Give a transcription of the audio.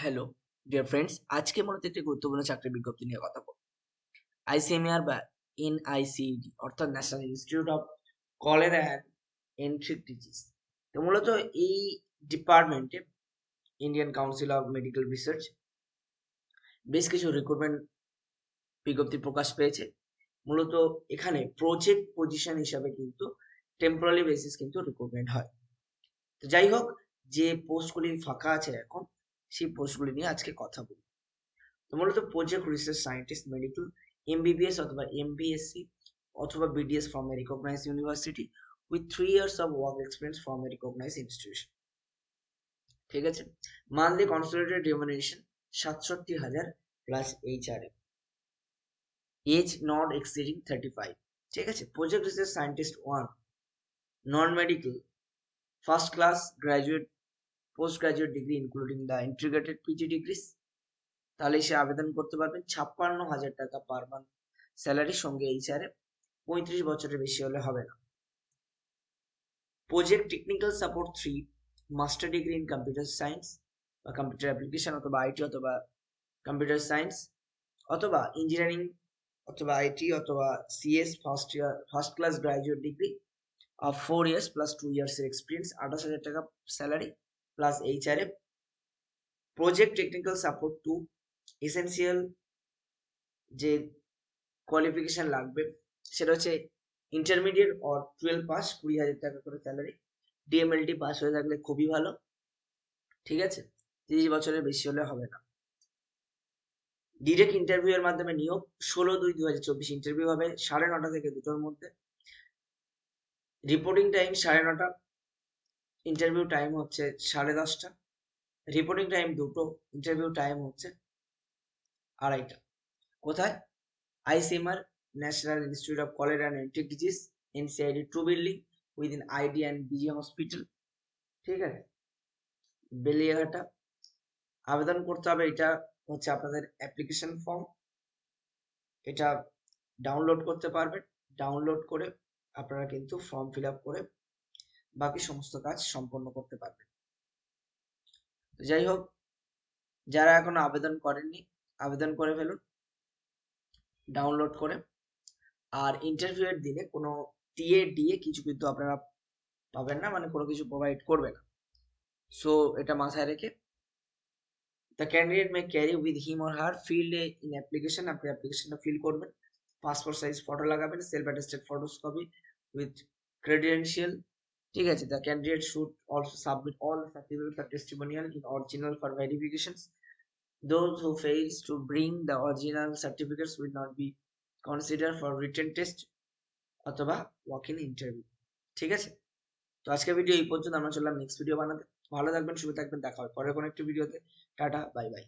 Hello dear friends, আজকে মূলত একটি গুরুত্বপূর্ণ চাকরির বিজ্ঞপ্তি নিয়ে কথা বলবো। আইসিএমআর বা এনআইসিডি অর্থাৎ national institute of cholera and infectious. তো মূলত এই ডিপার্টমেন্টে Indian council of medical research বেশ কিছু রিক্রুটমেন্ট বিজ্ঞপ্তি প্রকাশ পেয়েছে। মূলত এখানে প্রজেক্ট পজিশন হিসাবে কিন্তু টেম্পোরারি বেসিস কিন্তু রিক্রুটমেন্ট হয়। তো যাই হোক, যে পোস্টগুলি ফাঁকা আছে এখন, সেই পোস্টগুলি নিয়ে আজকে কথা বলবো। তো মূলত project research scientist medical MBBS অথবা এমবিএসসি অথবা BDS from a recognise university with 3 years of work experience from a recognise institution. ঠিক আছে। Monthly consolidated remuneration 67,000 plus HRA, age not exceeding 35। ঠিক আছে। Project research scientist 1, non medical, first class graduate, post graduate degree including the integrated PG degrees. তাহলে সে আবেদন করতে পারবেন। 56,000 টাকা পার মান্থ স্যালারির সঙ্গে এইচআরএ, 35 বছরের বেশি হলে হবে না। Project technical support 3, master degree in computer science বা কম্পিউটার অ্যাপ্লিকেশন অথবা আইটি অথবা কম্পিউটার সায়েন্স অথবা ইঞ্জিনিয়ারিং অথবা আইটি অথবা CS first class graduate degree of 4 years plus 2 years এর এক্সপিরিয়েন্স, 28,000 টাকা salary plus HRA. Project technical support 2, essential যে qualification লাগবে সেটা হচ্ছে ইন্টারমিডিয়েট অর 12 পাস, 20,000 টাকা করে স্যালারি। ডিএমএলটি পাস হয়ে থাকলে খুবই ভালো। ঠিক আছে। 30 বছরের বেশি হলে হবে না। ডিরেক্ট ইন্টারভিউ এর মাধ্যমে নিয়োগ। 16/2/2024 ইন্টারভিউ হবে 9:30 থেকে 2টোর মধ্যে। রিপোর্টিং টাইম 9:30, ইন্টারভিউ টাইম হচ্ছে 10:30। রিপোর্টিং টাইম 2টো, ইন্টারভিউ টাইম হচ্ছে 2:30। কোথায়? ICMR, national institute of cholera and infectious disease, NCID 2 building within ID and BG hospital. ঠিক আছে। বেলিয়াঘাটা। আবেদন করতে হবে। এটা হচ্ছে আপনাদের অ্যাপ্লিকেশন ফর্ম, এটা ডাউনলোড করতে পারবেন। ডাউনলোড করে আপনারা কিন্তু ফর্ম ফিল আপ করে বাকি সমস্ত কাজ সম্পন্ন করতে পারবেন। যাই হোক, যারা এখনো আবেদন করেননি আবেদন করে ফেলুন ডাউনলোড করে। আর ইন্টারভিউ এর দিনে কোনো টিএ ডিএ কিছু কিন্তু আপনারা পাবেন না, মানে কোনো কিছু প্রোভাইড করবে না। সো এটা মাথায় রেখে the candidate may carry with him or her field in application, আপনি অ্যাপ্লিকেশনটা ফিল করবেন, পাসপোর্ট সাইজ ফটো লাগাবেন, self attested photocopy with credential. ঠিক আছে। the candidate should also submit all the certificates or testimonial in original for verifications. Those who fails to bring the original certificates will not be considered for written test অথবা walk in interview. ঠিক আছে। তো আজকের video এই পর্যন্ত। আমরা চললাম next video বানাতে। ভালো থাকবেন, সুস্থ থাকবেন, দেখা হবে পরের কোনো একটি ভিডিওতে। Tata, bye bye.